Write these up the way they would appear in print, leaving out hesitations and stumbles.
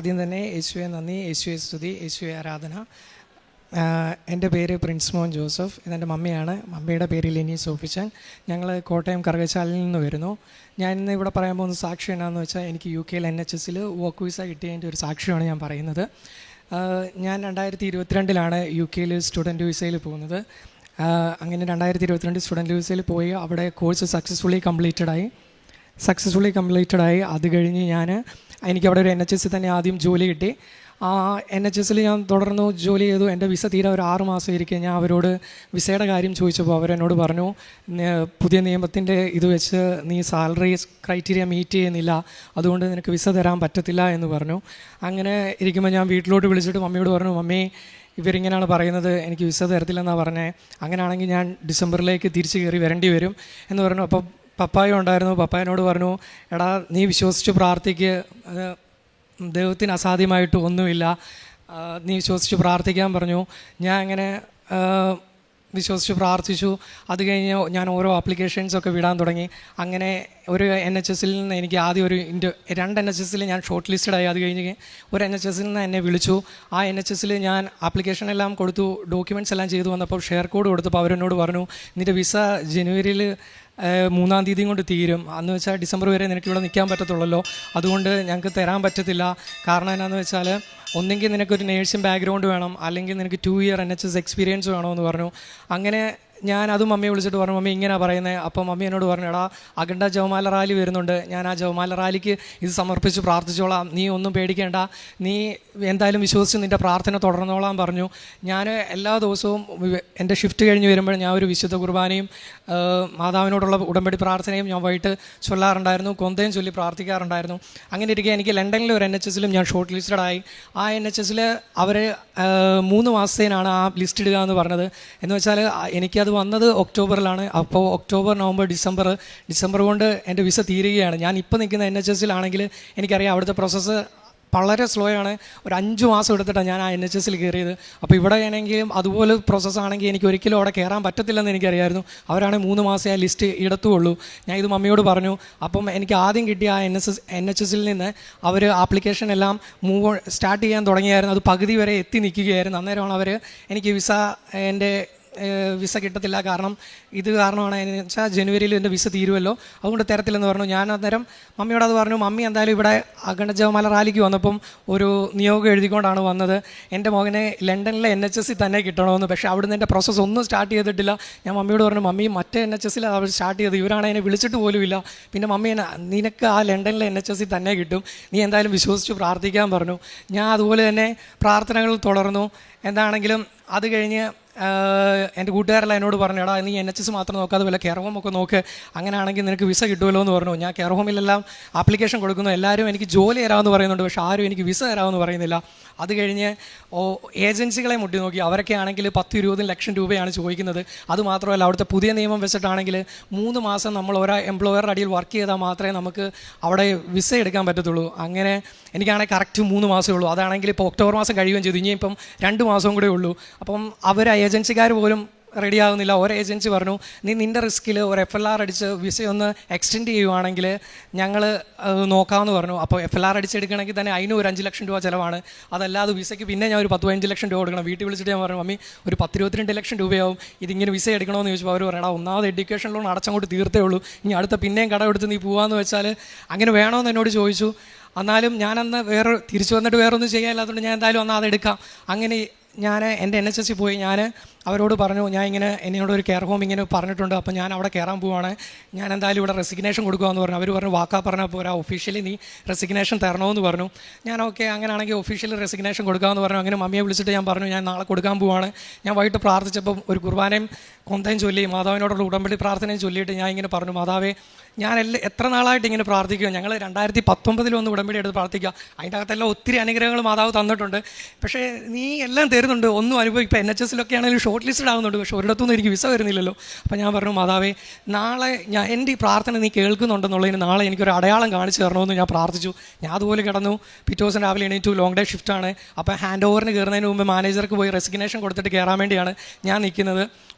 ആദ്യം തന്നെ യേശുവെ നന്ദി, യേശുവെ സ്തുതി, യേശുവെ ആരാധന. എൻ്റെ പേര് പ്രിൻസ് മോൻ ജോസഫ്. ഇതെൻ്റെ മമ്മിയാണ്. മമ്മിയുടെ പേര് ലിനി സോഫിച്ചൻ. ഞങ്ങൾ കോട്ടയം കറുകച്ചാലിൽ നിന്ന് വരുന്നു. ഞാൻ ഇന്ന് ഇവിടെ പറയാൻ പോകുന്ന സാക്ഷ്യം എന്നാന്ന് വെച്ചാൽ, എനിക്ക് UK NHS വർക്ക് വിസ കിട്ടിയതിൻ്റെ ഒരു സാക്ഷ്യമാണ് ഞാൻ പറയുന്നത്. ഞാൻ 2022 UK സ്റ്റുഡൻറ്റ് വിസയിൽ പോകുന്നത്. അങ്ങനെ 2022 സ്റ്റുഡൻറ്റ് വിസയിൽ പോയി അവിടെ കോഴ്സ് സക്സസ്ഫുള്ളി കംപ്ലീറ്റഡായി. അത് കഴിഞ്ഞ് എനിക്കവിടെ ഒരു NHS തന്നെ ആദ്യം ജോലി കിട്ടി. ആ NHS ഞാൻ തുടർന്ന് ജോലി ചെയ്തു. എൻ്റെ വിസ തീരെ ഒരു 6 മാസം ഇരിക്കെ ഞാൻ അവരോട് വിസയുടെ കാര്യം ചോദിച്ചപ്പോൾ അവരെന്നോട് പറഞ്ഞു, പുതിയ നിയമത്തിൻ്റെ ഇത് വെച്ച് നീ സാലറി ക്രൈറ്റീരിയ മീറ്റ് ചെയ്യുന്നില്ല, അതുകൊണ്ട് നിനക്ക് വിസ തരാൻ പറ്റത്തില്ല എന്ന് പറഞ്ഞു. അങ്ങനെ ഇരിക്കുമ്പോൾ ഞാൻ വീട്ടിലോട്ട് വിളിച്ചിട്ട് മമ്മിയോട് പറഞ്ഞു, മമ്മി ഇവരിങ്ങനെയാണ് പറയുന്നത്, എനിക്ക് വിസ തരത്തില്ലെന്നാണ് പറഞ്ഞത്. അങ്ങനെയാണെങ്കിൽ ഞാൻ ഡിസംബറിലേക്ക് തിരിച്ച് കയറി വരേണ്ടി വരും എന്ന് പറഞ്ഞു. അപ്പോൾ പപ്പായും ഉണ്ടായിരുന്നു. പപ്പായനോട് പറഞ്ഞു, എടാ നീ വിശ്വസിച്ച് പ്രാർത്ഥിക്ക്, ദൈവത്തിന് അസാധ്യമായിട്ട് ഒന്നുമില്ല, നീ വിശ്വസിച്ച് പ്രാർത്ഥിക്കാൻ പറഞ്ഞു. ഞാൻ അങ്ങനെ വിശ്വസിച്ച് പ്രാർത്ഥിച്ചു. അത് കഴിഞ്ഞ് ഞാൻ ഓരോ ആപ്ലിക്കേഷൻസൊക്കെ വിടാൻ തുടങ്ങി. അങ്ങനെ ഒരു NHS നിന്ന് എനിക്ക് ആദ്യം 2 NHS ഞാൻ ഷോർട്ട് ലിസ്റ്റഡായി. അത് കഴിഞ്ഞ് ഒരു NHS നിന്ന് എന്നെ വിളിച്ചു. ആ NHS ഞാൻ ആപ്ലിക്കേഷൻ എല്ലാം കൊടുത്തു, ഡോക്യുമെൻറ്റ്സ് എല്ലാം ചെയ്തു വന്നപ്പോൾ ഷെയർ കോഡ് കൊടുത്തപ്പോൾ അവരെന്നോട് പറഞ്ഞു, നിൻ്റെ വിസ ജനുവരിയിൽ 3-ാം തീയതി കൊണ്ട് തീരും. അന്ന് വെച്ചാൽ ഡിസംബർ വരെ നിനക്ക് ഇവിടെ നിൽക്കാൻ പറ്റത്തുള്ളല്ലോ, അതുകൊണ്ട് ഞങ്ങൾക്ക് തരാൻ പറ്റത്തില്ല. കാരണം എന്നാന്ന് വെച്ചാൽ ഒന്നെങ്കിൽ നിനക്കൊരു നേഴ്സിംഗ് ബാക്ക്ഗ്രൗണ്ട് വേണം, അല്ലെങ്കിൽ നിനക്ക് 2 ഇയർ NHS എക്സ്പീരിയൻസ് വേണമെന്ന് പറഞ്ഞു. അങ്ങനെ ഞാൻ അതും മമ്മിയെ വിളിച്ചിട്ട് പറഞ്ഞു, മമ്മി ഇങ്ങനെയാണ് പറയുന്നത്. അപ്പോൾ മമ്മി എന്നോട് പറഞ്ഞു, എടാ അഖണ്ഡ ജവമാല റാലി വരുന്നുണ്ട്, ഞാൻ ആ ജവമാല റാലിക്ക് ഇത് സമർപ്പിച്ച് പ്രാർത്ഥിച്ചോളാം, നീ ഒന്നും പേടിക്കേണ്ട, നീ എന്തായാലും വിശ്വസിച്ച് നിൻ്റെ പ്രാർത്ഥന തുടർന്നോളാം പറഞ്ഞു. ഞാൻ എല്ലാ ദിവസവും എൻ്റെ ഷിഫ്റ്റ് കഴിഞ്ഞ് വരുമ്പോൾ ഞാൻ ഒരു വിശുദ്ധ കുർബാനയും മാതാവിനോടുള്ള ഉടമ്പടി പ്രാർത്ഥനയും ഞാൻ വൈകിട്ട് ചൊല്ലാറുണ്ടായിരുന്നു, കൊന്തയും ചൊല്ലി പ്രാർത്ഥിക്കാറുണ്ടായിരുന്നു. അങ്ങനെ ഇരിക്കെ എനിക്ക് ലണ്ടനിലെ ഒരു NHS ഞാൻ ഷോർട്ട് ലിസ്റ്റഡായി. ആ NHS അവർ 3 മാസത്തേനാണ് ആ ലിസ്റ്റ് ഇടുക എന്ന് പറഞ്ഞത്. എന്ന് വെച്ചാൽ എനിക്കത് വന്നത് ഒക്ടോബറിലാണ്. അപ്പോൾ ഒക്ടോബർ, നവംബർ, ഡിസംബർ കൊണ്ട് എൻ്റെ വിസ തീരുകയാണ്. ഞാൻ ഇപ്പോൾ നിൽക്കുന്ന NHS എനിക്കറിയാം അവിടുത്തെ പ്രോസസ്സ് വളരെ സ്ലോ ആണ്. ഒരു 5 മാസം എടുത്തിട്ടാണ് ഞാൻ ആ NHS കയറിയത്. അപ്പോൾ ഇവിടെ ആണെങ്കിലും അതുപോലെ പ്രോസസ്സാണെങ്കിൽ എനിക്ക് ഒരിക്കലും അവിടെ കയറാൻ പറ്റത്തില്ലെന്ന് എനിക്കറിയായിരുന്നു. അവരാണെങ്കിൽ 3 മാസം ആ ലിസ്റ്റ് ഇടത്തുള്ളൂ. ഞാൻ ഇത് മമ്മിയോട് പറഞ്ഞു. അപ്പം എനിക്ക് ആദ്യം കിട്ടിയ ആ NHS നിന്ന് അവർ ആപ്ലിക്കേഷൻ എല്ലാം സ്റ്റാർട്ട് ചെയ്യാൻ തുടങ്ങിയായിരുന്നു. അത് പകുതി വരെ എത്തി നിൽക്കുകയായിരുന്നു. അന്നേരമാണ് അവർ എനിക്ക് എൻ്റെ വിസ കിട്ടത്തില്ല, കാരണം ഇത് കാരണമാണ് എന്ന് വെച്ചാൽ ജനുവരിയിൽ എൻ്റെ വിസ തീരുമല്ലോ, അതുകൊണ്ട് തരത്തില്ലെന്ന് പറഞ്ഞു. ഞാൻ അന്നേരം മമ്മിയോട് അത് പറഞ്ഞു. മമ്മി എന്തായാലും ഇവിടെ അഖണ്ഡ ജവമാല റാലിക്ക് വന്നപ്പം ഒരു നിയോഗം എഴുതിക്കൊണ്ടാണ് വന്നത്, എൻ്റെ മകനെ ലണ്ടനിലെ NHS തന്നെ കിട്ടണമെന്ന്. പക്ഷേ അവിടുന്ന് എൻ്റെ പ്രോസസ്സ് ഒന്നും സ്റ്റാർട്ട് ചെയ്തിട്ടില്ല. ഞാൻ മമ്മിയോട് പറഞ്ഞു, മമ്മി മറ്റേ NHS അവർ സ്റ്റാർട്ട് ചെയ്ത്, ഇവരാണ് എന്നെ വിളിച്ചിട്ട് പോലുമില്ല. പിന്നെ മമ്മി നിനക്ക് ആ ലണ്ടനിലെ NHS തന്നെ കിട്ടും, നീ എന്തായാലും വിശ്വസിച്ച് പ്രാർത്ഥിക്കാൻ പറഞ്ഞു. ഞാൻ അതുപോലെ തന്നെ പ്രാർത്ഥനകൾ തുടർന്നു. എന്താണെങ്കിലും അത് കഴിഞ്ഞ് എൻ്റെ കൂട്ടുകാരെല്ലാം എന്നോട് പറഞ്ഞു, എടാ നീ NHS മാത്രം നോക്കാതെ വല്ല കെയർ ഹോമൊക്കെ നോക്ക്, അങ്ങനെയാണെങ്കിൽ നിനക്ക് വിസ കിട്ടുമല്ലോ എന്ന് പറഞ്ഞു. ഞാൻ കെയർ ഹോമിലെല്ലാം ആപ്ലിക്കേഷൻ കൊടുക്കുന്നു. എല്ലാവരും എനിക്ക് ജോലി തരാമെന്ന് പറയുന്നുണ്ട്, പക്ഷേ ആരും എനിക്ക് വിസ തരാമെന്ന് പറയുന്നില്ല. അത് കഴിഞ്ഞ് ഏജൻസികളെ മുട്ടി നോക്കി. അവരൊക്കെ ആണെങ്കിൽ 10-20 ലക്ഷം രൂപയാണ് ചോദിക്കുന്നത്. അതുമാത്രമല്ല അവിടുത്തെ പുതിയ നിയമം വെച്ചിട്ടാണെങ്കിൽ 3 മാസം നമ്മൾ ഒരാ എംപ്ലോയറുടെ അടിയിൽ വർക്ക് ചെയ്താൽ മാത്രമേ നമുക്ക് അവിടെ വിസ എടുക്കാൻ പറ്റത്തുള്ളൂ. അങ്ങനെ എനിക്കാണെങ്കിൽ കറക്റ്റ് 3 മാസമേ ഉള്ളൂ. അതാണെങ്കിൽ ഇപ്പോൾ ഒക്ടോബർ മാസം കഴിയുകയും ചെയ്തു. ഇനിയിപ്പം 2 മാസവും കൂടെ ഉള്ളൂ. അപ്പം ഏജൻസിക്കാർ പോലും റെഡി ആകുന്നില്ല. ഒരു ഏജൻസി പറഞ്ഞു, നീ നിൻ്റെ റിസ്കിൽ ഒരു FLR അടിച്ച് വിസ ഒന്ന് എക്സ്റ്റെൻഡ് ചെയ്യുവാണെങ്കിൽ ഞങ്ങൾ നോക്കാമെന്ന് പറഞ്ഞു. അപ്പോൾ FLR അടിച്ചെടുക്കണമെങ്കിൽ തന്നെ അതിന് ഒരു 5 ലക്ഷം രൂപ ചിലവാണ്. അതല്ലാതെ വിസയ്ക്ക് പിന്നെ ഞാൻ ഒരു 10-15 ലക്ഷം രൂപ കൊടുക്കണം. വീട്ടിൽ വിളിച്ചിട്ട് ഞാൻ പറഞ്ഞു, മമ്മി ഒരു 10-22 ലക്ഷം രൂപയാവും ഇതിങ്ങനെ വിസ എടുക്കണമെന്ന് ചോദിച്ചപ്പോൾ അവർ പറയണം, ഒന്നാമത് എഡ്യൂക്കേഷൻ ലോൺ അടച്ചങ്ങോട്ട് തീർത്തേ ഉള്ളൂ, ഇനി അടുത്ത പിന്നെയും കടമെടുത്ത് നീ പോകാമെന്ന് വെച്ചാൽ അങ്ങനെ വേണമെന്ന് എന്നോട് ചോദിച്ചു. എന്നാലും ഞാനന്ന് തിരിച്ചു വന്നിട്ട് വേറൊന്നും ചെയ്യാനില്ലാത്തതുകൊണ്ട് ഞാൻ എന്തായാലും അന്ന് അതെടുക്കാം. അങ്ങനെ ഞാൻ എൻ്റെ NHS പോയി. ഞാൻ അവരോട് പറഞ്ഞു, ഞാൻ എന്നോട് ഒരു കെയർ ഹോം ഇങ്ങനെ പറഞ്ഞിട്ടുണ്ട്, അപ്പോൾ ഞാൻ അവിടെ കയറാൻ പോവുകയാണ്, ഞാൻ എന്തായാലും ഇവിടെ റെസിഗ്നേഷൻ കൊടുക്കുകയെന്ന് പറഞ്ഞു. അവർ പറഞ്ഞു, വാക്കാ പറഞ്ഞാൽ പോരാ, ഒഫീഷ്യലി നീ റെസിഗ്നേഷൻ തരണമെന്ന് പറഞ്ഞു. ഞാൻ ഓക്കെ, അങ്ങനെയാണെങ്കിൽ ഒഫീഷ്യലി റെസിഗ്നേഷൻ കൊടുക്കാമെന്ന് പറഞ്ഞു. അങ്ങനെ മമ്മിയെ വിളിച്ചിട്ട് ഞാൻ പറഞ്ഞു, ഞാൻ നാളെ കൊടുക്കാൻ പോവുകയാണ്. ഞാൻ വൈകിട്ട് പ്രാർത്ഥിച്ചപ്പം ഒരു കുർബാനയും കൊന്തയും ചൊല്ലി മാതാവിനോടുള്ള ഉടമ്പടി പ്രാർത്ഥനയും ചൊല്ലിയിട്ട് ഞാൻ ഇങ്ങനെ പറഞ്ഞു, മാതാവേ ഞാൻ എത്ര നാളായിട്ട് ഇങ്ങനെ പ്രാർത്ഥിക്കുക, ഞങ്ങൾ 2019 ഉടമ്പടി എടുത്ത് പ്രാർത്ഥിക്കുക, അതിൻ്റെ അകത്തെല്ലാം ഒത്തിരി അനുഗ്രഹങ്ങൾ മാതാവ് തന്നിട്ടുണ്ട്, പക്ഷേ നീ എല്ലാം വരുന്നുണ്ട്, ഒന്നും അനുഭവം ഇപ്പോൾ NHS ആണെങ്കിലും ഷോർട്ട് ലിസ്റ്റഡ് ആകുന്നുണ്ട്, പക്ഷേ ഒരിടത്തുനിന്നും എനിക്ക് വിസ വരുന്നില്ലല്ലോ. അപ്പോൾ ഞാൻ പറഞ്ഞു, മാതാവേ നാളെ എൻ്റെ ഈ പ്രാർത്ഥന നീ കേൾക്കുന്നുണ്ടെന്നുള്ളതിന് നാളെ എനിക്കൊരു അടയാളം കാണിച്ചു തരണമെന്ന് ഞാൻ പ്രാർത്ഥിച്ചു. ഞാൻ അതുപോലെ കിടന്നു. പിറ്റേ ദിവസം രാവിലെ എണീറ്റു. ലോങ് ഡേ ഷിഫ്റ്റാണ്. അപ്പോൾ ഹാൻഡ് ഓവറിന് കയറുന്നതിന് മുമ്പ് മാനേജർക്ക് പോയി റെസിഗ്നേഷൻ കൊടുത്തിട്ട് കയറാൻ വേണ്ടിയാണ് ഞാൻ നിൽക്കുന്നത്.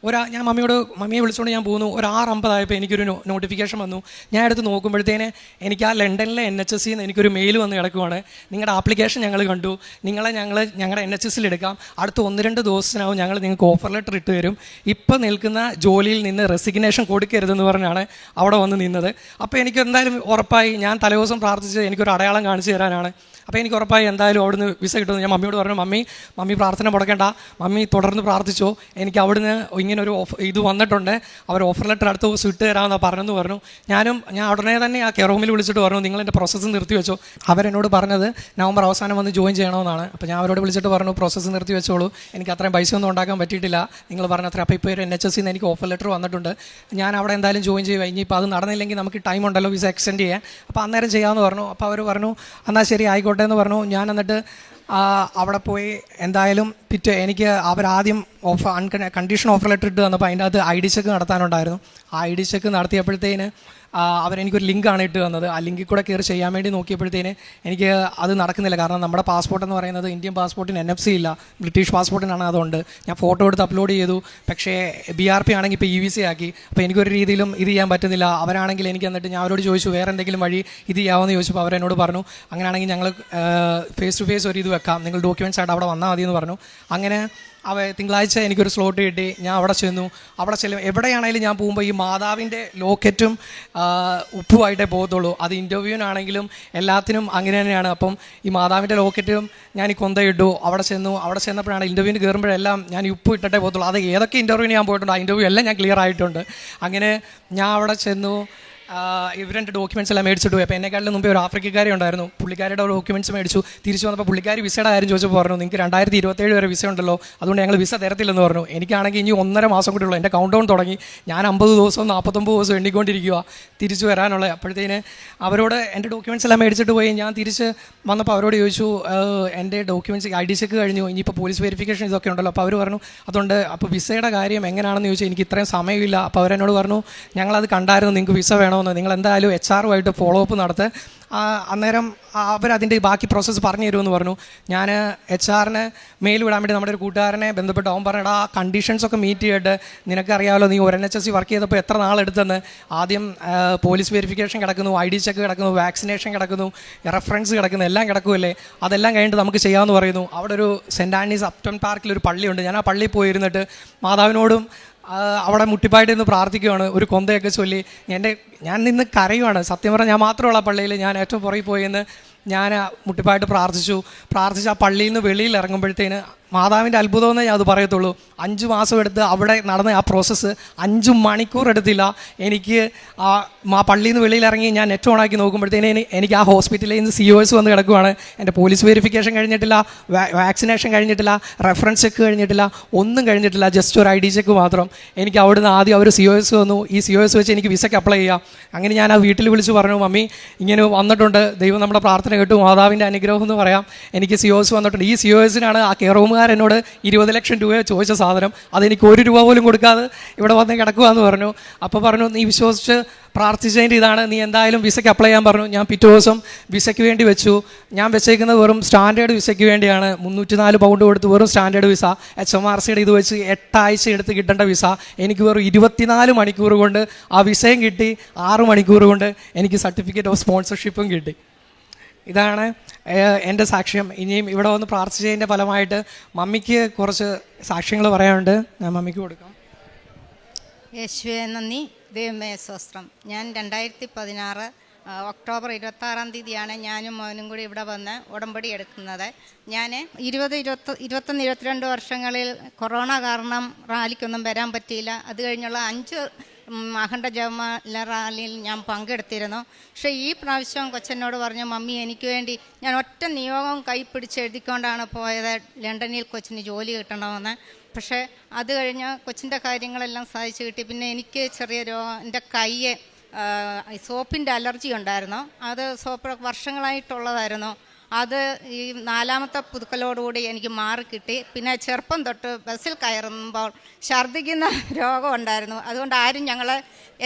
ഞാൻ മമ്മിയെ വിളിച്ചുകൊണ്ട് ഞാൻ പോകുന്നു. ഒരു 6:50 എനിക്കൊരു നോട്ടിഫിക്കേഷൻ വന്നു. ഞാൻ എടുത്ത് നോക്കുമ്പോഴത്തേന് എനിക്ക് ആ ലണ്ടനിലെ NHS എനിക്കൊരു മെയിൽ വന്ന് കിടക്കുവാണ്. നിങ്ങളുടെ ആപ്ലിക്കേഷൻ ഞങ്ങൾ കണ്ടു, നിങ്ങളെ ഞങ്ങളുടെ NHS എടുക്കാം, അടുത്ത 1-2 ദിവസത്തിനാവും ഞങ്ങൾ നിങ്ങൾക്ക് ഓഫർ ലെറ്റർ ഇട്ട് തരും, ഇപ്പം നിൽക്കുന്ന ജോലിയിൽ നിന്ന് റെസിഗ്നേഷൻ കൊടുക്കരുതെന്ന് പറഞ്ഞാണ് അവിടെ വന്ന് നിന്നത്. അപ്പോൾ എനിക്ക് എന്തായാലും ഉറപ്പായി, ഞാൻ തലേദിവസം പ്രാർത്ഥിച്ചത് എനിക്കൊരു അടയാളം കാണിച്ചു തരാനാണ്. അപ്പോൾ എനിക്ക് ഉറപ്പായി എന്തായാലും അവിടുന്ന് വിസ കിട്ടുമെന്ന്. ഞാൻ മമ്മിയോട് പറഞ്ഞു, മമ്മി പ്രാർത്ഥന മുടക്കേണ്ട, മമ്മി തുടർന്ന് പ്രാർത്ഥിച്ചോ, എനിക്ക് അവിടുന്ന് ഇങ്ങനൊരു ഇത് വന്നിട്ടുണ്ട്, അവർ ഓഫർ ലെറ്റർ അടുത്ത ദിവസം ഇട്ട് തരാമെന്നാണ് പറഞ്ഞെന്ന് പറഞ്ഞു. ഞാൻ ഉടനെ തന്നെ ആ കെയർ ഹോമിൽ വിളിച്ചിട്ട് പറഞ്ഞു, നിങ്ങളെൻ്റെ പ്രോസസ്സ് നിർത്തി വെച്ചോ. അവരെന്നോട് പറഞ്ഞത് നവംബർ അവസാനം വന്ന് ജോയിൻ ചെയ്യണമെന്നാണ്. അപ്പോൾ ഞാൻ അവരോട് വിളിച്ചിട്ട് പറഞ്ഞു, പ്രോസസ്സ് നിർത്തി വെച്ചോളൂ, എനിക്ക് അത്രയും പൈസ ഒന്നും ഉണ്ടാക്കാൻ പറ്റിയിട്ടില്ല, നിങ്ങൾ പറഞ്ഞ അത്ര. അപ്പോൾ ഇപ്പോൾ ഒരു NHS എനിക്ക് ഓഫർ ലെറ്റർ വന്നിട്ടുണ്ട്, ഞാൻ അവിടെ എന്തായാലും ജോയിൻ ചെയ്യുക, ഇനിയിപ്പോൾ അത് നടന്നില്ലെങ്കിൽ നമുക്ക് ടൈം ഉണ്ടല്ലോ വിസ എക്സ്റ്റെൻഡ് ചെയ്യാൻ, അപ്പോൾ അന്നേരം ചെയ്യാമെന്ന് പറഞ്ഞു. അപ്പോൾ അവർ പറഞ്ഞു, എന്നാൽ ശരി ആയിക്കോട്ടെ എന്ന് പറഞ്ഞു. ഞാൻ എന്നിട്ട് അവിടെ പോയി എന്തായാലും എനിക്ക് അവരാദ്യം കണ്ടീഷൻ ഓഫർ ലെറ്റർ ഇട്ട് തന്നപ്പോൾ അതിൻ്റെ അകത്ത് ID ചെക്ക് നടത്താനുണ്ടായിരുന്നു. ആ ID ചെക്ക് നടത്തിയപ്പോഴത്തേന് അവരെനിക്കൊരു ലിങ്കാണ് ഇട്ട് തന്നത്. ആ ലിങ്കിൽ കൂടെ കയറി ചെയ്യാൻ വേണ്ടി നോക്കിയപ്പോഴത്തേന് എനിക്ക് അത് നടക്കുന്നില്ല. കാരണം നമ്മുടെ പാസ്പോർട്ട് എന്ന് പറയുന്നത് ഇന്ത്യൻ പാസ്പോർട്ടിന് NFC ഇല്ല, ബ്രിട്ടീഷ് പാസ്പോർട്ടിനാണ് അതുണ്ട്. ഞാൻ ഫോട്ടോ എടുത്ത് അപ്ലോഡ് ചെയ്തു, പക്ഷേ BRP ആണെങ്കിൽ ഇപ്പോൾ EVC ആക്കി. അപ്പോൾ എനിക്കൊരു രീതിയിലും ഇത് ചെയ്യാൻ പറ്റുന്നില്ല. അവരാണെങ്കിൽ എനിക്ക് എന്നിട്ട് ഞാൻ അവരോട് ചോദിച്ചു, വേറെ എന്തെങ്കിലും വഴി ഇത് ചെയ്യാമെന്ന് ചോദിച്ചപ്പോൾ അവരെന്നോട് പറഞ്ഞു, അങ്ങനെയാണെങ്കിൽ ഞങ്ങൾ ഫേസ് ടു ഫേസ് ഒരു ഇത് വെക്കാം, നിങ്ങൾ ഡോക്യുമെൻറ്റ്സ് ആയിട്ട് അവിടെ വന്നാൽ മതി എന്ന് പറഞ്ഞു. അങ്ങനെ തിങ്കളാഴ്ച എനിക്കൊരു സ്ലോട്ട് കിട്ടി. ഞാൻ അവിടെ ചെല്ലും. എവിടെയാണെങ്കിലും ഞാൻ പോകുമ്പോൾ ഈ മാതാവിൻ്റെ ലോക്കറ്റും ഉപ്പുമായിട്ടേ പോകത്തുള്ളൂ. അത് ഇൻ്റർവ്യൂവിനാണെങ്കിലും എല്ലാത്തിനും അങ്ങനെ തന്നെയാണ്. അപ്പം ഈ മാതാവിൻ്റെ ലോക്കറ്റും ഞാൻ ഈ കൊന്തയിട്ടു. അവിടെ ചെന്നപ്പോഴാണ് ഇൻ്റർവ്യൂവിന് കയറുമ്പോഴെല്ലാം ഞാൻ ഈ ഉപ്പ് ഇട്ടിട്ടേ പോകത്തുള്ളൂ. അത് ഏതൊക്കെ ഇൻ്റർവ്യൂവിന് ഞാൻ പോയിട്ടുണ്ട്, ആ ഇൻ്റർവ്യൂ എല്ലാം ഞാൻ ക്ലിയർ ആയിട്ടുണ്ട്. അങ്ങനെ ഞാൻ അവിടെ ചെന്നു. ഇവരുടെ ഡോക്യുമെൻറ്റ്സ് എല്ലാം മേടിച്ചിട്ട് പോയി. അപ്പോൾ എന്നെക്കാളും മുമ്പേ ഒരു ആഫ്രിക്കക്കാരി ഉണ്ടായിരുന്നു, പുള്ളിക്കാരുടെ ഡോക്യുമെൻറ്റ്സ് മേടിച്ചു. തിരിച്ചു വന്നപ്പോൾ പുള്ളിക്കാരി വിസയുടെ കാര്യം ചോദിച്ചപ്പോൾ പറഞ്ഞു, നിങ്ങൾക്ക് 2027 വരെ വിസ ഉണ്ടല്ലോ, അതുകൊണ്ട് ഞങ്ങൾ വിസ തരത്തില്ലെന്ന് പറഞ്ഞു. എനിക്കാണെങ്കിൽ ഇനി 1.5 മാസം കൂടി ഉള്ളൂ. എൻ്റെ കൗണ്ട് ഡൗൺ തുടങ്ങി. ഞാൻ 50 ദിവസവും 49 ദിവസവും എണ്ണിക്കൊണ്ടിരിക്കുക തിരിച്ചു വരാനുള്ളത്. അപ്പോഴത്തേന് അവരോട് എൻ്റെ ഡോക്യുമെൻറ്റ്സ് എല്ലാം മേടിച്ചിട്ട് പോയി. ഞാൻ തിരിച്ച് വന്നപ്പോൾ അവരോട് ചോദിച്ചു, എൻ്റെ ഡോക്യുമെൻറ്റ്സ് ID ചെക്ക് കഴിഞ്ഞു, ഇനിയിപ്പോൾ പോലീസ് വെരിഫിക്കേഷൻ ഇതൊക്കെ ഉണ്ടല്ലോ. അപ്പോൾ അവർ പറഞ്ഞു, അതുകൊണ്ട് അപ്പോൾ വിസയുടെ കാര്യം എങ്ങനെയാണെന്ന് ചോദിച്ചാൽ എനിക്ക് ഇത്രയും സമയമില്ല. അപ്പോൾ അവരെന്നോട് പറഞ്ഞു, ഞങ്ങളത് കണ്ടായിരുന്നു, നിങ്ങൾക്ക് വിസ വേണമെന്ന്, നിങ്ങൾ എന്തായാലും HR ഫോളോ അപ്പ് നടത്ത്. അന്നേരം അവരതിൻ്റെ ബാക്കി പ്രോസസ്സ് പറഞ്ഞു തരുമെന്ന് പറഞ്ഞു. ഞാൻ HR മെയിൽ വിടാൻ വേണ്ടി നമ്മുടെ ഒരു കൂട്ടുകാരനെ ബന്ധപ്പെട്ട് അവൻ പറഞ്ഞിട്ട്, ആ കണ്ടീഷൻസൊക്കെ മീറ്റ് ചെയ്തിട്ട് നിനക്കറിയാമല്ലോ, നീ ഒരു NHS വർക്ക് ചെയ്തപ്പോൾ എത്ര നാളെടുത്തെന്ന്. ആദ്യം പോലീസ് വെരിഫിക്കേഷൻ കിടക്കുന്നു, ID ചെക്ക് കിടക്കുന്നു, വാക്സിനേഷൻ കിടക്കുന്നു, റെഫറൻസ് കിടക്കുന്നു, എല്ലാം കിടക്കുമല്ലേ, അതെല്ലാം കഴിഞ്ഞിട്ട് നമുക്ക് ചെയ്യാമെന്ന് പറയുന്നു. അവിടെ ഒരു സെൻറ്റ് ആൻറ്റണീസ് അപ്ടൺ പാർക്കിൽ ഒരു പള്ളിയുണ്ട്. ഞാൻ ആ പള്ളിയിൽ പോയിരുന്നിട്ട് മാതാവിനോടും അവിടെ മുട്ടിപ്പായിട്ട് നിന്ന് പ്രാർത്ഥിക്കുകയാണ്, ഒരു കൊന്തയൊക്കെ ചൊല്ലി. ഞാൻ നിന്ന് കരയുവാണ്. സത്യം പറഞ്ഞാൽ ഞാൻ മാത്രമുള്ള പള്ളിയിൽ ഞാൻ ഏറ്റവും പുറകിൽ പോയി എന്ന് ഞാൻ മുട്ടിപ്പായിട്ട് പ്രാർത്ഥിച്ച് ആ പള്ളിയിൽ നിന്ന് വെളിയിൽ ഇറങ്ങുമ്പോഴത്തേന് മാതാവിൻ്റെ അത്ഭുതമെന്നേ ഞാൻ അത് പറയത്തുള്ളൂ. 5 മാസം എടുത്ത് അവിടെ നടന്ന ആ പ്രോസസ്സ് 5 മണിക്കൂർ എടുത്തില്ല. എനിക്ക് ആ പള്ളിയിൽ നിന്ന് വെളിയിലിറങ്ങി ഞാൻ നെറ്റ് ഓണാക്കി നോക്കുമ്പോഴത്തേന് എനിക്ക് ആ ഹോസ്പിറ്റലിൽ നിന്ന് COS വന്ന് കിടക്കുവാണ്. എൻ്റെ പോലീസ് വെരിഫിക്കേഷൻ കഴിഞ്ഞിട്ടില്ല, വാക്സിനേഷൻ കഴിഞ്ഞിട്ടില്ല, റെഫറൻസ് ചെക്ക് കഴിഞ്ഞിട്ടില്ല, ഒന്നും കഴിഞ്ഞിട്ടില്ല, ജസ്റ്റ് ഒരു ID ചെക്ക് മാത്രം. എനിക്ക് അവിടുന്ന് ആദ്യം അവർ COS വന്നു. ഈ COS വെച്ച് എനിക്ക് വിസയ്ക്ക് അപ്ലൈ ചെയ്യാം. അങ്ങനെ ഞാൻ ആ വീട്ടിൽ വിളിച്ച് പറഞ്ഞു, മമ്മി ഇങ്ങനെ വന്നിട്ടുണ്ട്, ദൈവം നമ്മുടെ പ്രാർത്ഥന കേട്ടു, മാതാവിൻ്റെ അനുഗ്രഹം എന്ന് പറയാം, എനിക്ക് COS വന്നിട്ടുണ്ട്. ഈ COSനാണ് ആ കെയർ ഹോമുകാർ എന്നോട് 20 ലക്ഷം രൂപ ചോദിച്ച സാധനം. അതെനിക്ക് 1 രൂപ പോലും കൊടുക്കാതെ ഇവിടെ വന്ന് കിടക്കുകയെന്ന് പറഞ്ഞു. അപ്പോൾ പറഞ്ഞു, നീ വിശ്വസിച്ച് പ്രാർത്ഥിച്ചതിൻ്റെ ഇതാണ്, നീ എന്തായാലും വിസയ്ക്ക് അപ്ലൈ ചെയ്യാൻ പറഞ്ഞു. ഞാൻ പിറ്റേ ദിവസം വിസയ്ക്ക് വേണ്ടി വെച്ചു. ഞാൻ വെച്ചേക്കുന്നത് വെറും സ്റ്റാൻഡേർഡ് വിസയ്ക്ക് വേണ്ടിയാണ്. 304 പൗണ്ട് കൊടുത്ത് വെറും സ്റ്റാൻഡേർഡ് വിസ. HMRCയുടെ ഇത് വെച്ച് 8 ആഴ്ച എടുത്ത് കിട്ടേണ്ട വിസ എനിക്ക് വെറും 24 മണിക്കൂർ കൊണ്ട് ആ വിസയും കിട്ടി. 6 മണിക്കൂർ കൊണ്ട് എനിക്ക് സർട്ടിഫിക്കറ്റ് ഓഫ് സ്പോൺസർഷിപ്പും കിട്ടി. ഇതാണ് എൻ്റെ സാക്ഷ്യം. ഇനിയും ഇവിടെ വന്ന് പ്രാർത്ഥിച്ചതിൻ്റെ ഫലമായിട്ട് മമ്മിക്ക് കുറച്ച് സാക്ഷ്യങ്ങൾ പറയാനുണ്ട്. ഞാൻ മമ്മിക്ക് കൊടുക്കാം. യേശുവേ നന്ദി, ദൈവമേ സ്വസ്ത്രം. ഞാൻ 2016 ഒക്ടോബർ 26-ാം തീയതിയാണ് ഞാനും മോനും കൂടി ഇവിടെ വന്ന് ഉടമ്പടി എടുക്കുന്നത്. ഞാൻ 21-22 വർഷങ്ങളിൽ കൊറോണ കാരണം റാലിക്കൊന്നും വരാൻ പറ്റിയില്ല. അത് കഴിഞ്ഞുള്ള 5 അഖണ്ഡ ജപമാല റാലിയിൽ ഞാൻ പങ്കെടുത്തിരുന്നു. പക്ഷേ ഈ പ്രാവശ്യം കൊച്ചനോട് പറഞ്ഞു, മമ്മി എനിക്ക് വേണ്ടി ഞാൻ ഒറ്റ നിയോഗം കൈപ്പിടിച്ച് എഴുതിക്കൊണ്ടാണ് പോയത്, ലണ്ടനിൽ കൊച്ചിന് ജോലി കിട്ടണമെന്ന്. പക്ഷേ അത് കഴിഞ്ഞ് കൊച്ചിൻ്റെ കാര്യങ്ങളെല്ലാം സാധിച്ചു കിട്ടി. പിന്നെ എനിക്ക് ചെറിയ എൻ്റെ കയ്യെ സോപ്പിൻ്റെ അലർജി ഉണ്ടായിരുന്നു. അത് സോപ്പ് വർഷങ്ങളായിട്ടുള്ളതായിരുന്നു. അത് ഈ 4ാമത്തെ പുതുക്കലോടുകൂടി എനിക്ക് മാറിക്കിട്ടി. പിന്നെ ചെറുപ്പം തൊട്ട് ബസ്സിൽ കയറുമ്പോൾ ഛർദ്ദിക്കുന്ന രോഗം ഉണ്ടായിരുന്നു. അതുകൊണ്ട് ആരും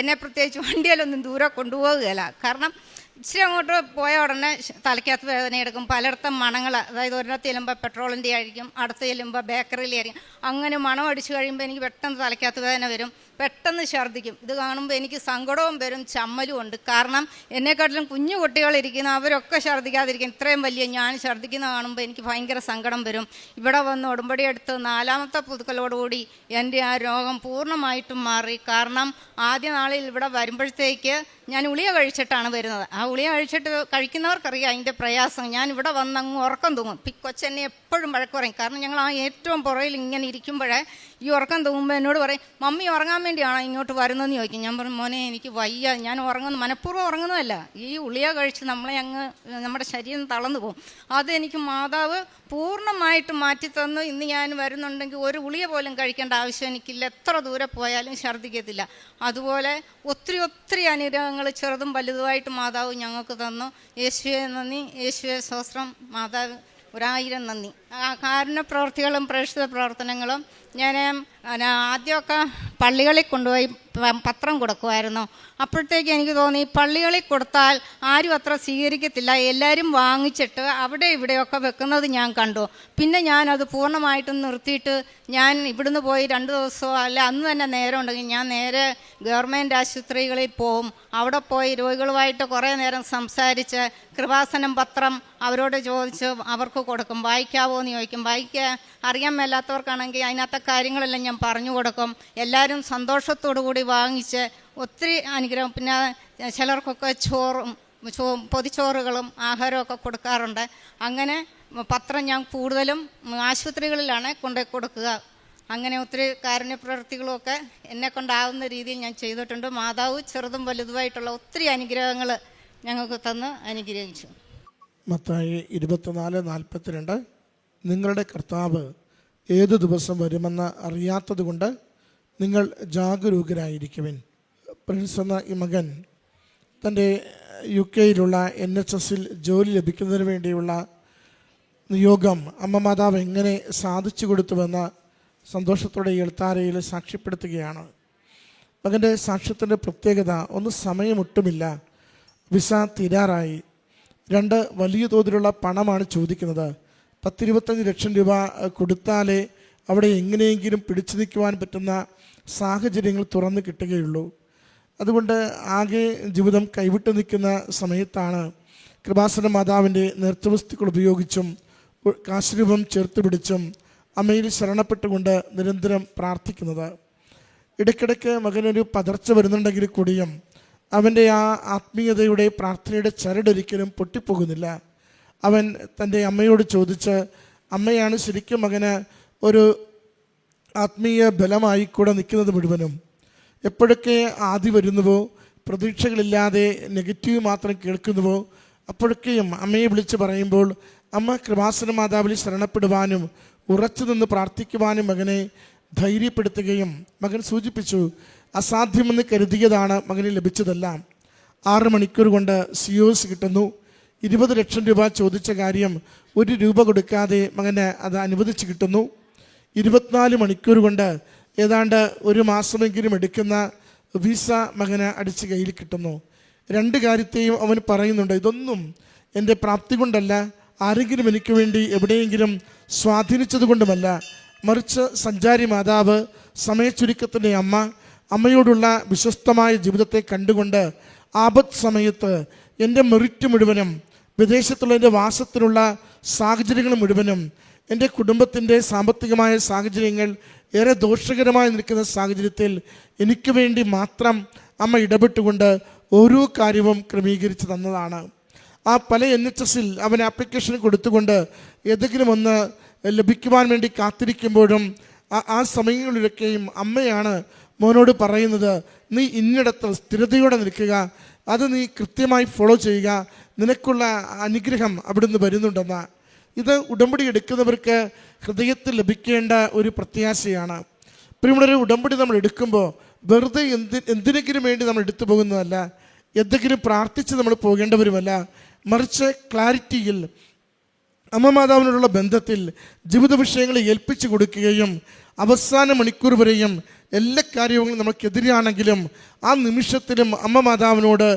എന്നെ പ്രത്യേകിച്ച് വണ്ടിയിലൊന്നും ദൂരെ കൊണ്ടുപോകുകയില്ല. കാരണം ഇച്ചിരി അങ്ങോട്ട് പോയ ഉടനെ തലയ്ക്കകത്ത് വേദന എടുക്കും. പലയിടത്തും മണങ്ങൾ, അതായത് ഒരിടത്ത് ചെല്ലുമ്പോൾ പെട്രോളിൻ്റെ ആയിരിക്കും, അടുത്ത് ചെല്ലുമ്പോൾ ബേക്കറിയിലെ ആയിരിക്കും. അങ്ങനെ മണം അടിച്ചു കഴിയുമ്പോൾ എനിക്ക് പെട്ടെന്ന് തലയ്ക്കകത്ത് വേദന വരും, പെട്ടെന്ന് ഛർദ്ദിക്കും. ഇത് കാണുമ്പോൾ എനിക്ക് സങ്കടവും വരും, ചമ്മലും ഉണ്ട്. കാരണം എന്നെക്കാട്ടിലും കുഞ്ഞു കുട്ടികളിരിക്കുന്ന അവരൊക്കെ ഛർദ്ദിക്കാതിരിക്കും, ഇത്രയും വലിയ ഞാൻ ഛർദ്ദിക്കുന്ന കാണുമ്പോൾ എനിക്ക് ഭയങ്കര സങ്കടം വരും. ഇവിടെ വന്ന് ഉടമ്പടി എടുത്ത് 4ാമത്തെ പുതുക്കലോടുകൂടി എൻ്റെ ആ രോഗം പൂർണ്ണമായിട്ടും മാറി. കാരണം ആദ്യ നാളിൽ ഇവിടെ വരുമ്പോഴത്തേക്ക് ഞാൻ ഉളിയ കഴിച്ചിട്ടാണ് വരുന്നത്. ആ ഉളിയ കഴിക്കുന്നവർക്കറിയാം അതിൻ്റെ പ്രയാസം. ഞാൻ ഇവിടെ വന്ന് അങ്ങ് ഉറക്കം തൂങ്ങും. കൊച്ചെന്നെ എപ്പോഴും വഴക്ക് പറയും. കാരണം ഞങ്ങൾ ആ ഏറ്റവും പുറയിൽ ഇങ്ങനെ ഇരിക്കുമ്പോഴേ ഈ ഉറക്കം തൂങ്ങുമ്പോൾ എന്നോട് പറയും, മമ്മി ഉറങ്ങാൻ വേണ്ടിയാണോ ഇങ്ങോട്ട് വരുന്നതെന്ന് ചോദിക്കും. ഞാൻ പറയും, മോനെ എനിക്ക് വയ്യ, ഞാൻ മനഃപൂർവ്വം ഉറങ്ങുന്നതല്ല, ഈ ഉളിയ കഴിച്ച് നമ്മുടെ ശരീരം തളർന്നു പോകും. അതെനിക്ക് മാതാവ് പൂർണ്ണമായിട്ട് മാറ്റിത്തന്നു. ഇന്ന് ഞാൻ വരുന്നുണ്ടെങ്കിൽ ഒരു ഉളിയ പോലും കഴിക്കേണ്ട ആവശ്യം എനിക്കില്ല, എത്ര ദൂരെ പോയാലും ഛർദ്ദിക്കത്തില്ല. അതുപോലെ ഒത്തിരി അനുഗ്രഹങ്ങൾ ചെറുതും വലുതുമായിട്ട് മാതാവ് ഞങ്ങൾക്ക് തന്നു. യേശുവേ നന്ദി, യേശുവേ സ്തോത്രം. മാതാവ് 1000 നന്ദി. കാരുണ്യ പ്രവൃത്തികളും പ്രേക്ഷിത പ്രവർത്തനങ്ങളും ഞാൻ ആദ്യമൊക്കെ പള്ളികളിൽ കൊണ്ടുപോയി പത്രം കൊടുക്കുമായിരുന്നു. അപ്പോഴത്തേക്ക് എനിക്ക് തോന്നി പള്ളികളിൽ കൊടുത്താൽ ആരും അത്ര സ്വീകരിക്കത്തില്ല, എല്ലാവരും വാങ്ങിച്ചിട്ട് അവിടെ ഇവിടെയൊക്കെ വെക്കുന്നത് ഞാൻ കണ്ടു. പിന്നെ ഞാനത് പൂർണ്ണമായിട്ടും നിർത്തിയിട്ട് ഞാൻ ഇവിടുന്ന് പോയി 2 ദിവസമോ അല്ല അന്ന് തന്നെ നേരം ഉണ്ടെങ്കിൽ ഞാൻ നേരെ ഗവൺമെൻറ് ആശുപത്രികളിൽ പോവും. അവിടെ പോയി രോഗികളുമായിട്ട് കുറേ നേരം സംസാരിച്ച് കൃപാസനം പത്രം അവരോട് ചോദിച്ച് അവർക്ക് കൊടുക്കും. വായിക്കാവോ എന്ന് ചോദിക്കും. വായിക്കാൻ അറിയാൻ മേലാത്തവർക്കാണെങ്കിൽ അതിനകത്തെ കാര്യങ്ങളെല്ലാം ഞാൻ പറഞ്ഞു കൊടുക്കും. എല്ലാവരും സന്തോഷത്തോടു കൂടി വാങ്ങിച്ച് ഒത്തിരി അനുഗ്രഹം. പിന്നെ ചിലർക്കൊക്കെ പൊതിച്ചോറുകളും ആഹാരമൊക്കെ കൊടുക്കാറുണ്ട്. അങ്ങനെ പത്രം ഞാൻ കൂടുതലും ആശുപത്രികളിലാണ് കൊണ്ടുപോയി കൊടുക്കുക. അങ്ങനെ ഒത്തിരി കാരുണ്യ പ്രവൃത്തികളുമൊക്കെ എന്നെ കൊണ്ടാവുന്ന രീതിയിൽ ഞാൻ ചെയ്തിട്ടുണ്ട്. മാതാവ് ചെറുതും വലുതുമായിട്ടുള്ള ഒത്തിരി അനുഗ്രഹങ്ങൾ ഞങ്ങൾക്ക് തന്ന് അനുഗ്രഹിച്ചു. മത്തായി 24:42 നിങ്ങളുടെ കർത്താവ് ഏതു ദിവസം വരുമെന്ന് അറിയാത്തത് കൊണ്ട് നിങ്ങൾ ജാഗരൂകരായിരിക്കുവിൻ. പ്രിൻസ് എന്ന ഈ മകൻ തൻ്റെ UK-യിലുള്ള NHS-ൽ ജോലി ലഭിക്കുന്നതിന് വേണ്ടിയുള്ള നിയോഗം അമ്മ മാതാവ് എങ്ങനെ സാധിച്ചു കൊടുത്തുവെന്ന് സന്തോഷത്തോടെ ഈ എഴുത്താരയിൽ സാക്ഷ്യപ്പെടുത്തുകയാണ്. മകൻ്റെ സാക്ഷ്യത്തിൻ്റെ പ്രത്യേകത, ഒന്ന് സമയമൊട്ടുമില്ല, വിസ തീരാറായി, 2 വലിയ തോതിലുള്ള പണമാണ് ചോദിക്കുന്നത്. 10-25 ലക്ഷം രൂപ കൊടുത്താലേ അവിടെ എങ്ങനെയെങ്കിലും പിടിച്ചു നിൽക്കുവാൻ പറ്റുന്ന സാഹചര്യങ്ങൾ തുറന്നു കിട്ടുകയുള്ളൂ. അതുകൊണ്ട് ആകെ ജീവിതം കൈവിട്ട് നിൽക്കുന്ന സമയത്താണ് കൃപാസന മാതാവിൻ്റെ നേർച്ചവസ്തുക്കൾ ഉപയോഗിച്ചും കാശുരൂപം ചേർത്ത് പിടിച്ചും അമ്മയിൽ ശരണപ്പെട്ടുകൊണ്ട് നിരന്തരം പ്രാർത്ഥിക്കുന്നത്. ഇടയ്ക്കിടയ്ക്ക് മകനൊരു പതർച്ച വരുന്നുണ്ടെങ്കിൽ കൂടിയും അവൻ്റെ ആ ആത്മീയതയുടെ പ്രാർത്ഥനയുടെ ചരടൊരിക്കലും പൊട്ടിപ്പോകുന്നില്ല. അവൻ തൻ്റെ അമ്മയോട് ചോദിച്ച്, അമ്മയാണ് ശരിക്കും മകന് ഒരു ആത്മീയ ബലമായി കൂടെ നിൽക്കുന്നത് മുഴുവനും. എപ്പോഴൊക്കെ ആദി വരുന്നുവോ, പ്രതീക്ഷകളില്ലാതെ നെഗറ്റീവ് മാത്രം കേൾക്കുന്നുവോ, അപ്പോഴൊക്കെയും അമ്മയെ വിളിച്ച് പറയുമ്പോൾ അമ്മ കൃപാസന മാതാവിൽ ശരണപ്പെടുവാനും ഉറച്ചു നിന്ന് പ്രാർത്ഥിക്കുവാനും മകനെ ധൈര്യപ്പെടുത്തുകയും മകൻ സൂചിപ്പിച്ചു, അസാധ്യമെന്ന് കരുതിയതാണ് മകന് ലഭിച്ചതെല്ലാം 6 മണിക്കൂർ കൊണ്ട് COS കിട്ടുന്നു. 20 ലക്ഷം രൂപ ചോദിച്ച കാര്യം 1 രൂപ കൊടുക്കാതെ മകന് അത് അനുവദിച്ച് കിട്ടുന്നു. 24 മണിക്കൂർ കൊണ്ട് ഏതാണ്ട് 1 മാസമെങ്കിലും എടുക്കുന്ന വിസ മകന് അടിച്ച് കയ്യിൽ കിട്ടുന്നു. 2 കാര്യത്തെയും അവൻ പറയുന്നുണ്ട്, ഇതൊന്നും എൻ്റെ പ്രാപ്തി കൊണ്ടല്ല, ആരെങ്കിലും എനിക്ക് വേണ്ടി എവിടെയെങ്കിലും സ്വാധീനിച്ചത് കൊണ്ടുമല്ല, മറിച്ച് സഞ്ചാരി മാതാവ്, സമയച്ചുരുക്കത്തിൻ്റെ അമ്മയോടുള്ള വിശ്വസ്തമായ ജീവിതത്തെ കണ്ടുകൊണ്ട് ആപത്ത് സമയത്ത് എൻ്റെ മെറിറ്റ് മുഴുവനും, വിദേശത്തുള്ള എൻ്റെ വാസത്തിനുള്ള സാഹചര്യങ്ങൾ മുഴുവനും, എൻ്റെ കുടുംബത്തിൻ്റെ സാമ്പത്തികമായ സാഹചര്യങ്ങൾ ഏറെ ദോഷകരമായി നിൽക്കുന്ന സാഹചര്യത്തിൽ എനിക്ക് വേണ്ടി മാത്രം അമ്മ ഇടപെട്ടുകൊണ്ട് ഓരോ കാര്യവും ക്രമീകരിച്ച് തന്നതാണ്. ആ പല NHS-ൽ അവൻ ആപ്ലിക്കേഷൻ കൊടുത്തുകൊണ്ട് ഏതെങ്കിലും ഒന്ന് ലഭിക്കുവാൻ വേണ്ടി കാത്തിരിക്കുമ്പോഴും ആ സമയങ്ങളിലൊക്കെയും അമ്മയാണ് മോനോട് പറയുന്നത്, നീ ഇന്നിടത്ത് സ്ഥിരതയോടെ നിൽക്കുക, അത് നീ കൃത്യമായി ഫോളോ ചെയ്യുക, നിനക്കുള്ള അനുഗ്രഹം അവിടുന്ന് വരുന്നുണ്ടെന്ന്. ഇത് ഉടമ്പടി എടുക്കുന്നവർക്ക് ഹൃദയത്തിൽ ലഭിക്കേണ്ട ഒരു പ്രത്യാശയാണ്. പ്രിയമുള്ളവരെ, ഉടമ്പടി നമ്മൾ എടുക്കുമ്പോൾ വെറുതെ എന്തിനെങ്കിലും വേണ്ടി നമ്മൾ എടുത്തു പോകുന്നതല്ല, എന്തെങ്കിലും പ്രാർത്ഥിച്ച് നമ്മൾ പോകേണ്ടവരുമല്ല, മറിച്ച് ക്ലാരിറ്റിയിൽ അമ്മ മാതാവിനോടുള്ള ബന്ധത്തിൽ ജീവിത വിഷയങ്ങളെ ഏൽപ്പിച്ചു കൊടുക്കുകയും അവസാന മണിക്കൂർ വരെയും എല്ലാ കാര്യങ്ങളും നമുക്കെതിരാണെങ്കിലും ആ നിമിഷത്തിലും അമ്മ മാതാവിനോട്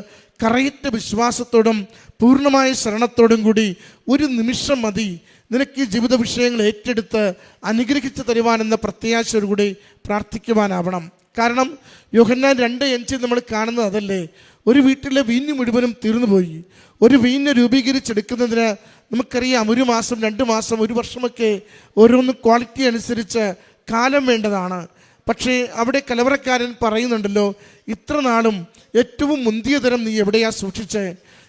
കറയറ്റ വിശ്വാസത്തോടും പൂർണ്ണമായ ശരണത്തോടും കൂടി ഒരു നിമിഷം മതി നിനക്ക് ഈ ജീവിത വിഷയങ്ങൾ ഏറ്റെടുത്ത് അനുഗ്രഹിച്ചു തരുവാനെന്ന പ്രത്യാശയോടുകൂടി പ്രാർത്ഥിക്കുവാനാവണം. കാരണം യോഹന്നാൻ 2:5 നമ്മൾ കാണുന്നത് അതല്ലേ, ഒരു വീട്ടിലെ വീഞ്ഞ് മുഴുവനും തീർന്നുപോയി. ഒരു വീഞ്ഞ് രൂപീകരിച്ചെടുക്കുന്നതിന് നമുക്കറിയാം 1 മാസം 2 മാസം 1 വർഷമൊക്കെ ഓരോന്നും ക്വാളിറ്റി അനുസരിച്ച് കാലം വേണ്ടതാണ്. പക്ഷേ അവിടെ കലവറക്കാരൻ പറയുന്നുണ്ടല്ലോ, ഇത്ര നാളും ഏറ്റവും മുന്തിയ തരം നീ എവിടെയാ സൂക്ഷിച്ചേ?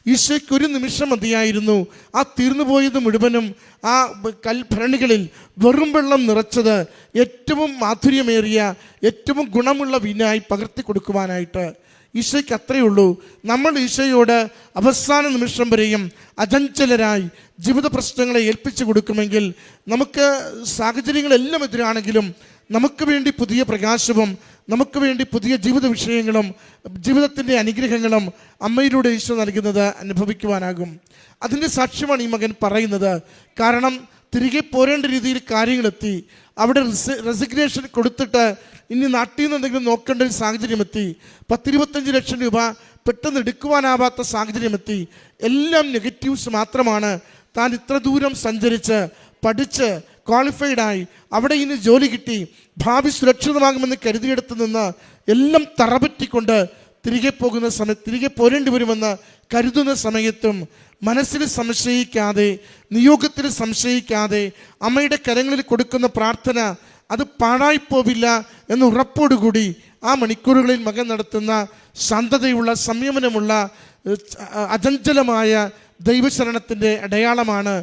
ഈശോയ്ക്ക് ഒരു നിമിഷം മതിയായിരുന്നു ആ തീർന്നുപോയത് മുഴുവനും ആ കൽഭരണികളിൽ വെറും വെള്ളം നിറച്ചത് ഏറ്റവും മാധുര്യമേറിയ ഏറ്റവും ഗുണമുള്ള വീഞ്ഞായി പകർത്തി കൊടുക്കുവാനായിട്ട്. ഈശോയ്ക്ക് അത്രയേ ഉള്ളൂ. നമ്മൾ ഈശോയോട് അവസാന നിമിഷം വരെയും അചഞ്ചലരായി ജീവിത പ്രശ്നങ്ങളെ ഏൽപ്പിച്ചു കൊടുക്കുമെങ്കിൽ നമുക്ക് സാഹചര്യങ്ങളെല്ലാം എതിരാണെങ്കിലും നമുക്ക് വേണ്ടി പുതിയ പ്രകാശവും നമുക്ക് വേണ്ടി പുതിയ ജീവിത വിഷയങ്ങളും ജീവിതത്തിൻ്റെ അനുഗ്രഹങ്ങളും അമ്മയിലൂടെ ഈശോ നൽകുന്നത് അനുഭവിക്കുവാനാകും. അതിൻ്റെ സാക്ഷ്യമാണ് ഈ മകൻ പറയുന്നത്. കാരണം തിരികെ പോരേണ്ട രീതിയിൽ കാര്യങ്ങളെത്തി. അവിടെ റെസിഗ്നേഷൻ കൊടുത്തിട്ട് ഇനി നാട്ടിൽ നിന്ന് എന്തെങ്കിലും നോക്കേണ്ട ഒരു സാഹചര്യം എത്തി. 10-25 ലക്ഷം രൂപ പെട്ടെന്ന് എടുക്കുവാനാവാത്ത സാഹചര്യം എത്തി. എല്ലാം നെഗറ്റീവ്സ് മാത്രമാണ്. താൻ ഇത്ര ദൂരം സഞ്ചരിച്ച് പഠിച്ച് ക്വാളിഫൈഡായി അവിടെ ഇനി ജോലി കിട്ടി ഭാവി സുരക്ഷിതമാകുമെന്ന് കരുതിയെടുത്ത് നിന്ന് എല്ലാം തറപറ്റിക്കൊണ്ട് തിരികെ പോരേണ്ടി വരുമെന്ന് കരുതുന്ന സമയത്തും മനസ്സിൽ സംശയിക്കാതെ നിയോഗത്തിൽ സംശയിക്കാതെ അമ്മയുടെ കരങ്ങളിൽ കൊടുക്കുന്ന പ്രാർത്ഥന അത് പാഴായിപ്പോവില്ല എന്ന ഉറപ്പോടുകൂടി ആ മണിക്കൂറുകളിൽ മകൻ നടത്തുന്ന ശാന്തതയുള്ള സംയമനമുള്ള അചഞ്ചലമായ ദൈവശരണത്തിൻ്റെ അടയാളമാണ്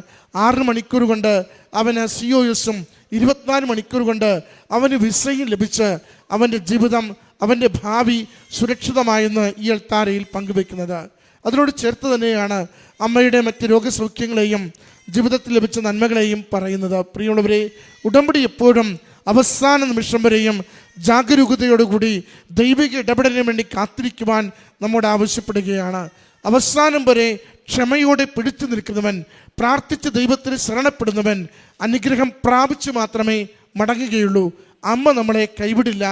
6 മണിക്കൂർ കൊണ്ട് അവന് COSും 24 മണിക്കൂർ കൊണ്ട് അവന് വിസയും ലഭിച്ച് അവൻ്റെ ജീവിതം അവൻ്റെ ഭാവി സുരക്ഷിതമായെന്ന് ഈ അൾത്താരയിൽ പങ്കുവെക്കുന്നത്. അതിനോട് ചേർത്ത് തന്നെയാണ് അമ്മയുടെ മറ്റ് രോഗസൗഖ്യങ്ങളെയും ജീവിതത്തിൽ ലഭിച്ച നന്മകളെയും പറയുന്നത്. പ്രിയമുള്ളവരെ, ഉടമ്പടി എപ്പോഴും അവസാന നിമിഷം വരെയും ജാഗരൂകതയോടുകൂടി ദൈവിക ഇടപെടലിന് വേണ്ടി കാത്തിരിക്കുവാൻ നമ്മോട് ആവശ്യപ്പെടുകയാണ്. അവസാനം വരെ ക്ഷമയോടെ പിടിച്ചു നിൽക്കുന്നവൻ, പ്രാർത്ഥിച്ച് ദൈവത്തിന് ശരണപ്പെടുന്നവൻ അനുഗ്രഹം പ്രാപിച്ചു മാത്രമേ മടങ്ങുകയുള്ളൂ. അമ്മ നമ്മളെ കൈവിടില്ല.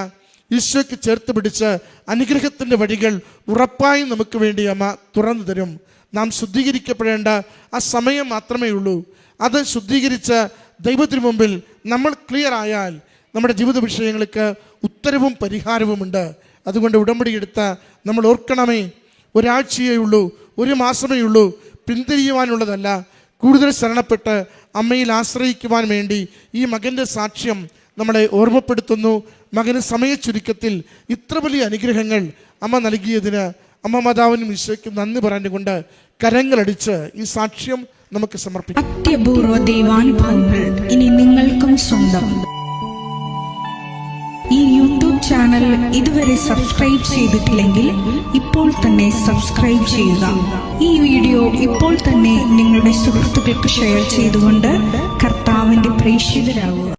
ഈശോയ്ക്ക് ചേർത്ത് പിടിച്ച് അനുഗ്രഹത്തിൻ്റെ വഴികൾ ഉറപ്പായും നമുക്ക് വേണ്ടി അമ്മ തുറന്നു തരും. നാം ശുദ്ധീകരിക്കപ്പെടേണ്ട ആ സമയം മാത്രമേ ഉള്ളൂ. അത് ശുദ്ധീകരിച്ച് ദൈവത്തിന് മുമ്പിൽ നമ്മൾ ക്ലിയർ ആയാൽ നമ്മുടെ ജീവിത വിഷയങ്ങൾക്ക് ഉത്തരവും പരിഹാരവുമുണ്ട്. അതുകൊണ്ട് ഉടമ്പടി എടുത്ത നമ്മൾ ഓർക്കണമേ, ഒരാഴ്ചയേ ഉള്ളൂ, 1 മാസമേ ഉള്ളൂ, പിന്തിരിയുവാനുള്ളതല്ല. കൂടുതൽ ശരണപ്പെട്ട് അമ്മയിൽ ആശ്രയിക്കുവാൻ വേണ്ടി ഈ മകൻ്റെ സാക്ഷ്യം നമ്മളെ ഓർമ്മപ്പെടുത്തുന്നു. മകന് സമയച്ചുരുക്കത്തിൽ ഇത്ര വലിയ അനുഗ്രഹങ്ങൾ അമ്മ നൽകിയതിന് അമ്മ മാതാവിനും ഈശോയ്ക്കും നന്ദി പറഞ്ഞുകൊണ്ട് കരങ്ങളടിച്ച് ഈ സാക്ഷ്യം നമുക്ക് സമർപ്പിക്കാം. അത്യപൂർവ ദൈവാനുഭവങ്ങൾ ഇനി നിങ്ങൾക്കും സ്വന്തം. ഈ യൂട്യൂബ് ചാനൽ ഇതുവരെ സബ്സ്ക്രൈബ് ചെയ്തിട്ടില്ലെങ്കിൽ ഇപ്പോൾ തന്നെ സബ്സ്ക്രൈബ് ചെയ്യുക. ഈ വീഡിയോ ഇപ്പോൾ തന്നെ നിങ്ങളുടെ സുഹൃത്തുക്കൾക്ക് ഷെയർ ചെയ്തുകൊണ്ട് കർത്താവിന്റെ പ്രേക്ഷിതരാകുക.